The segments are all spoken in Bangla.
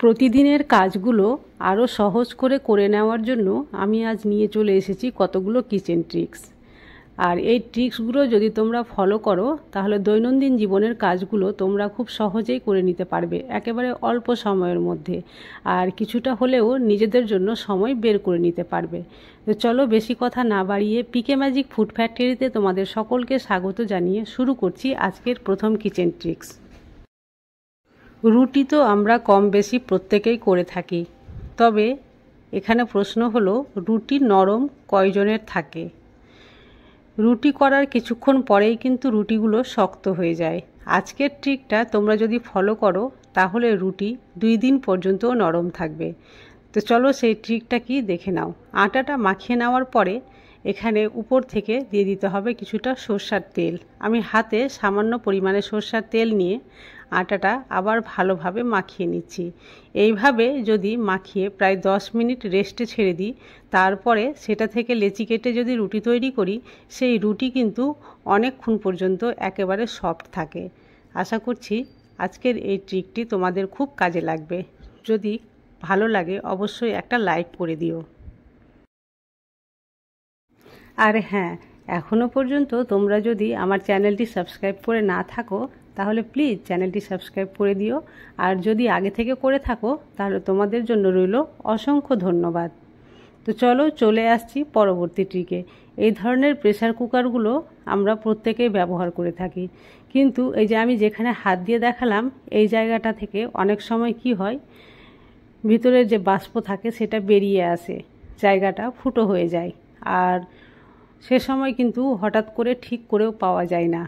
প্রতিদিনের কাজগুলো আরও সহজ করে নেওয়ার জন্য আমি আজ নিয়ে চলে এসেছি কতগুলো কিচেন ট্রিক্স। আর এই ট্রিক্সগুলো যদি তোমরা ফলো করো তাহলে দৈনন্দিন জীবনের কাজগুলো তোমরা খুব সহজেই করে নিতে পারবে একেবারে অল্প সময়ের মধ্যে, আর কিছুটা হলেও নিজেদের জন্য সময় বের করে নিতে পারবে। তো চলো বেশি কথা না বাড়িয়ে পিকে ম্যাজিক ফুড ফ্যাক্টরিতে তোমাদের সকলকে স্বাগত জানিয়ে শুরু করছি আজকের প্রথম কিচেন ট্রিক্স। রুটি তো আমরা কম বেশি প্রত্যেকেই করে থাকি, তবে এখানে প্রশ্ন হলো রুটি নরম কয়জনের থাকে। রুটি করার কিছুক্ষণ পরেই কিন্তু রুটিগুলো শক্ত হয়ে যায়। আজকের ট্রিকটা তোমরা যদি ফলো করো তাহলে রুটি 2 দিন পর্যন্তও নরম থাকবে। তো চলো সেই ট্রিকটা কি দেখে নাও। আটাটা মাখিয়ে নেওয়ার পরে এখানে উপর থেকে দিয়ে দিতে হবে কিছুটা সরষের তেল। আমি হাতে সামান্য পরিমাণে সরষের তেল নিয়ে আটাটা আবার ভালোভাবে মাখিয়ে নিচ্ছি। এইভাবে যদি মাখিয়ে প্রায় 10 মিনিট রেস্টে ছেড়ে দিই, তারপরে সেটা থেকে লেচি কেটে যদি রুটি তৈরি করি, সেই রুটি কিন্তু অনেকক্ষণ পর্যন্ত একেবারে সফট থাকে। আশা করছি আজকের এই ট্রিকটি তোমাদের খুব কাজে লাগবে। যদি ভালো লাগে অবশ্যই একটা লাইক করে দিও। আর হ্যাঁ, এখনও পর্যন্ত তোমরা যদি আমার চ্যানেলটি সাবস্ক্রাইব করে না থাকো তাহলে প্লিজ চ্যানেলটি সাবস্ক্রাইব করে দিও, আর যদি আগে থেকে করে থাকো তাহলে তোমাদের জন্য রইল অসংখ্য ধন্যবাদ। তো চলো চলে আসছি পরবর্তী ট্রিকে। এই ধরনের প্রেসার কুকারগুলো আমরা প্রত্যেকেই ব্যবহার করে থাকি, কিন্তু এই যে আমি যেখানে হাত দিয়ে দেখালাম এই জায়গাটা থেকে অনেক সময় কি হয়, ভিতরের যে বাষ্প থাকে সেটা বেরিয়ে আসে, জায়গাটা ফুটো হয়ে যায়, আর সে সময় কিন্তু হঠাৎ করে ঠিক করেও পাওয়া যায় না,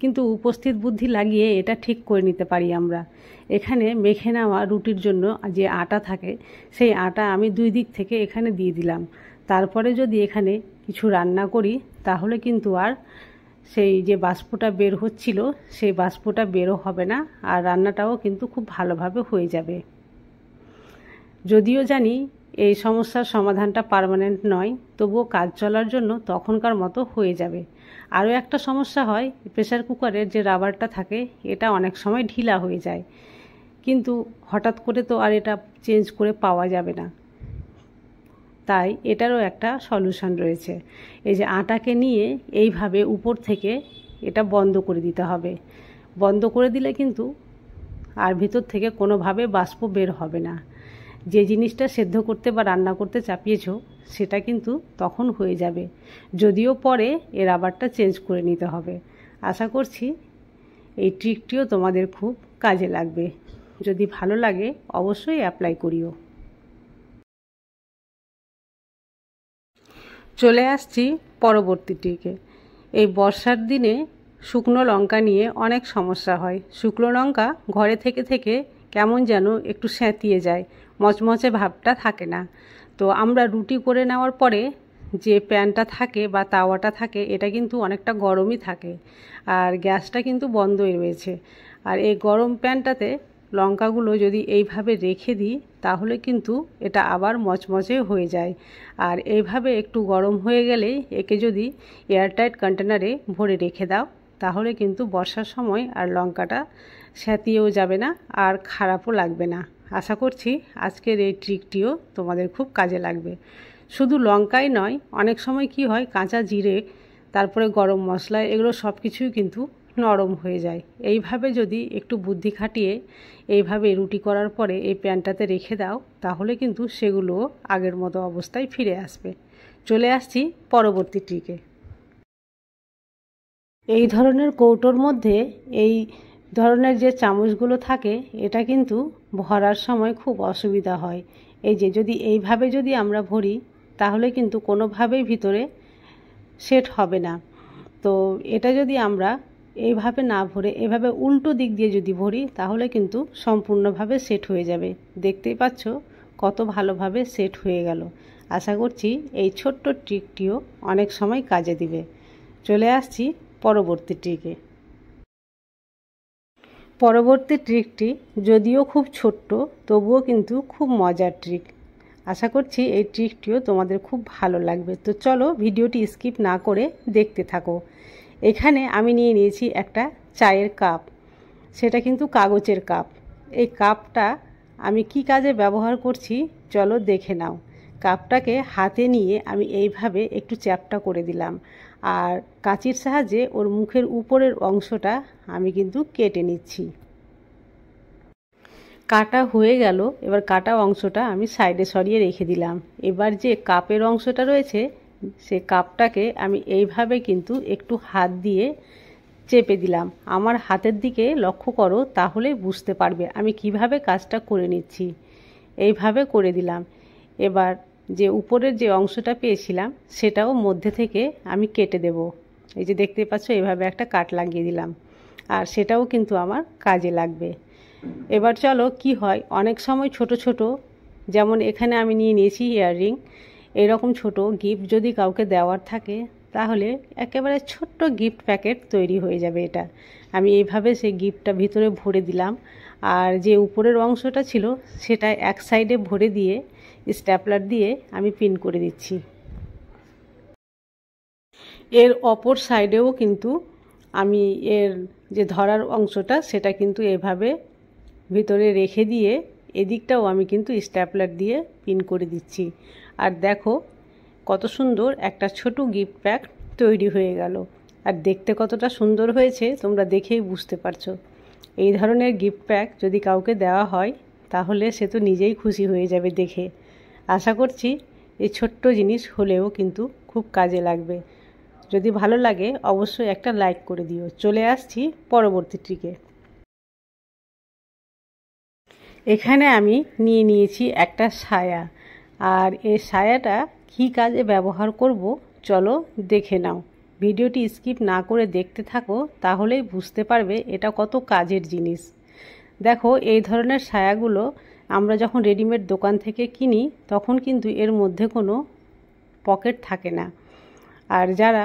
কিন্তু উপস্থিত বুদ্ধি লাগিয়ে এটা ঠিক করে নিতে পারি আমরা। এখানে মেখে নেওয়া রুটির জন্য যে আটা থাকে সেই আটা আমি 2 দিক থেকে এখানে দিয়ে দিলাম। তারপরে যদি এখানে কিছু রান্না করি তাহলে কিন্তু আর সেই যে বাষ্পটা বের হচ্ছিল সেই বাষ্পটা বেরও হবে না, আর রান্নাটাও কিন্তু খুব ভালোভাবে হয়ে যাবে। যদিও জানি এই সমস্যার সমাধানটা পার্মানেন্ট নয়, তবুও কাজ চলার জন্য তখনকার মতো হয়ে যাবে। আরও একটা সমস্যা হয়, প্রেসার কুকারের যে রাবারটা থাকে এটা অনেক সময় ঢিলা হয়ে যায়, কিন্তু হঠাৎ করে তো আর এটা চেঞ্জ করে পাওয়া যাবে না, তাই এটারও একটা সলিউশন রয়েছে। এই যে আটাকে নিয়ে এইভাবে উপর থেকে এটা বন্ধ করে দিতে হবে। বন্ধ করে দিলে কিন্তু আর ভিতর থেকে কোনোভাবে বাষ্প বের হবে না। যে জিনিসটা সেদ্ধ করতে বা রান্না করতে চাপিয়েছো সেটা কিন্তু তখন হয়ে যাবে, যদিও পরে এর রাবারটা চেঞ্জ করে নিতে হবে। আশা করছি এই ট্রিকটিও তোমাদের খুব কাজে লাগবে। যদি ভালো লাগে অবশ্যই অ্যাপ্লাই করিও। চলে আসছি পরবর্তী ট্রিকে। এই বর্ষার দিনে শুকনো লঙ্কা নিয়ে অনেক সমস্যা হয়। শুকনো লঙ্কা ঘরে থেকে থেকে কেমন যেন একটু স্যাঁতিয়ে যায়, মচমচে ভাবটা থাকে না। তো আমরা রুটি করে নেওয়ার পরে যে প্যানটা থাকে বা তাওয়াটা থাকে এটা কিন্তু অনেকটা গরমই থাকে, আর গ্যাসটা কিন্তু বন্ধই রয়েছে। আর এই গরম প্যানটাতে লঙ্কাগুলো যদি এইভাবে রেখে দিই তাহলে কিন্তু এটা আবার মচমচে হয়ে যায়। আর এইভাবে একটু গরম হয়ে গেলেই একে যদি এয়ারটাইট কন্টেনারে ভরে রেখে দাও তাহলে কিন্তু বর্ষার সময় আর লঙ্কাটা স্যাঁতিয়েও যাবে না আর খারাপও লাগবে না। আশা করছি আজকের এই ট্রিকটিও তোমাদের খুব কাজে লাগবে। শুধু লঙ্কাই নয়, অনেক সময় কি হয় কাঁচা জিরে, তারপরে গরম মশলা, এগুলো সব কিছুই কিন্তু নরম হয়ে যায়। এইভাবে যদি একটু বুদ্ধি খাটিয়ে এইভাবে রুটি করার পরে এই প্যানটাতে রেখে দাও তাহলে কিন্তু সেগুলো আগের মতো অবস্থায় ফিরে আসবে। চলে আসছি পরবর্তী ট্রিকে। এই ধরনের কৌটোর মধ্যে এই ধরনের যে চামচগুলো থাকে এটা কিন্তু ভরার সময় খুব অসুবিধা হয়। এই যে যদি এইভাবে যদি আমরা ভরি তাহলে কিন্তু কোনোভাবেই ভিতরে সেট হবে না। তো এটা যদি আমরা এইভাবে না ভরে এভাবে উল্টো দিক দিয়ে যদি ভরি তাহলে কিন্তু সম্পূর্ণভাবে সেট হয়ে যাবে। দেখতেই পাচ্ছ কত ভালোভাবে সেট হয়ে গেল। আশা করছি এই ছোট্ট ট্রিকটিও অনেক সময় কাজে দিবে। চলে আসছি পরবর্তী ট্রিকে। পরবর্তী ট্রিকটি যদিও খুব ছোট্ট তবুও কিন্তু খুব মজার ট্রিক। আশা করছি এই ট্রিকটিও তোমাদের খুব ভালো লাগবে। তো চলো ভিডিওটি স্কিপ না করে দেখতে থাকো। এখানে আমি নিয়ে নিয়েছি একটা চায়ের কাপ, সেটা কিন্তু কাগজের কাপ। এই কাপটা আমি কি কাজে ব্যবহার করছি চলো দেখে নাও। কাপটাকে হাতে নিয়ে আমি এইভাবে একটু চ্যাপ্টা করে দিলাম, আর কাঁচির সাহায্যে ওর মুখের উপরের অংশটা আমি কিন্তু কেটে নিচ্ছি। কাটা হয়ে গেল, এবার কাটা অংশটা আমি সাইডে সরিয়ে রেখে দিলাম। এবার যে কাপের অংশটা রয়েছে সে কাপটাকে আমি এইভাবে কিন্তু একটু হাত দিয়ে চেপে দিলাম। আমার হাতের দিকে লক্ষ্য করো, তাহলে বুঝতে পারবে আমি কিভাবে কাজটা করে নিচ্ছি। এইভাবে করে দিলাম। এবার যে উপরের যে অংশটা পেয়েছিলাম সেটাও মধ্যে থেকে আমি কেটে দেব। এই যে দেখতে পাচ্ছ এইভাবে একটা কাট লাগিয়ে দিলাম, আর সেটাও কিন্তু আমার কাজে লাগবে। এবার চলো কি হয়, অনেক সময় ছোট ছোট, যেমন এখানে আমি নিয়ে নিয়েছি ইয়াররিং, এরকম ছোট গিফট যদি কাউকে দেওয়ার থাকে তাহলে একেবারে ছোট্ট গিফট প্যাকেট তৈরি হয়ে যাবে। এটা আমি এইভাবে সেই গিফটটা ভিতরে ভরে দিলাম, আর যে উপরের অংশটা ছিল সেটা এক সাইডে ভরে দিয়ে স্ট্যাপলার দিয়ে আমি পিন করে দিচ্ছি। এর অপর সাইডেও কিন্তু আমি এর যে ধরার অংশটা সেটা কিন্তু এভাবে ভিতরে রেখে দিয়ে এদিকটাও আমি কিন্তু স্ট্যাপলার দিয়ে পিন করে দিচ্ছি। আর দেখো কত সুন্দর একটা ছোট গিফট প্যাক তৈরি হয়ে গেল। আর দেখতে কতটা সুন্দর হয়েছে তোমরা দেখেই বুঝতে পারছো। এই ধরনের গিফট প্যাক যদি কাউকে দেওয়া হয় তাহলে সে তো নিজেই খুশি হয়ে যাবে দেখে। আশা করছি এই ছোট্ট জিনিস হলেও কিন্তু খুব কাজে লাগবে। যদি ভালো লাগে অবশ্যই একটা লাইক করে দিও। চলে আসছি পরবর্তীটিকে। এখানে আমি নিয়ে নিয়েছি একটা সায়া, আর এই সায়াটা কী কাজে ব্যবহার করব চলো দেখে নাও। ভিডিওটি স্কিপ না করে দেখতে থাকো, তাহলেই বুঝতে পারবে এটা কত কাজের জিনিস। দেখো এই ধরনের সায়াগুলো আমরা যখন রেডিমেড দোকান থেকে কিনি তখন কিন্তু এর মধ্যে কোনো পকেট থাকে না, আর যারা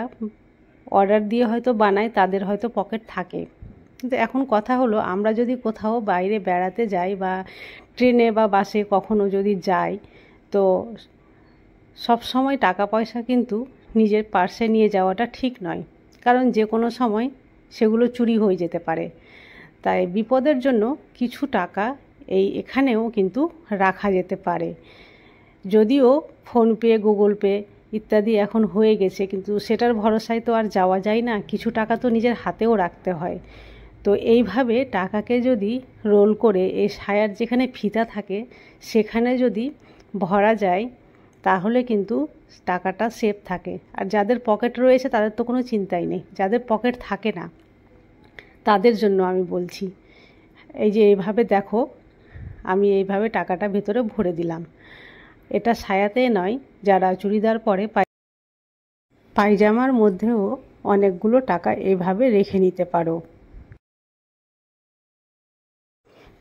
অর্ডার দিয়ে হয়তো বানায় তাদের হয়তো পকেট থাকে। কিন্তু এখন কথা হলো, আমরা যদি কোথাও বাইরে বেড়াতে যাই বা ট্রেনে বা বাসে কখনো যদি যাই, তো সব সময় টাকা পয়সা কিন্তু নিজের পার্সে নিয়ে যাওয়াটা ঠিক নয়, কারণ যে কোনো সময় সেগুলো চুরি হয়ে যেতে পারে। তাই বিপদের জন্য কিছু টাকা এখানেও কিন্তু রাখা যেতে পারে। যদিও ফোনপে, গুগল পে ইত্যাদি এখন হয়ে গেছে, কিন্তু সেটার ভরসায় তো আর যাওয়া যায় না, কিছু টাকা তো নিজের হাতেও রাখতে হয়। তো এইভাবে টাকাকে যদি রোল করে এই সায়ার যেখানে ফিতা থাকে সেখানে যদি ভরা যায় তাহলে কিন্তু টাকাটা সেফ থাকে। আর যাদের পকেট রয়েছে তাদের তো কোনো চিন্তাই নেই, যাদের পকেট থাকে না তাদের জন্য আমি বলছি। এই যে এইভাবে দেখো আমি এইভাবে টাকাটা ভেতরে ভরে দিলাম। এটা সায়াতে নয়, যারা চুড়িদার পরে পায়জামার মধ্যেও অনেকগুলো টাকা এইভাবে রেখে নিতে পারো।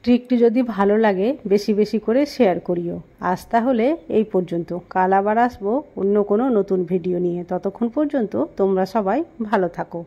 ট্রিকটি যদি ভালো লাগে বেশি বেশি করে শেয়ার করিও। আজ তাহলে এই পর্যন্ত, কাল আবার আসবো অন্য কোনো নতুন ভিডিও নিয়ে। ততক্ষণ পর্যন্ত তোমরা সবাই ভালো থাকো।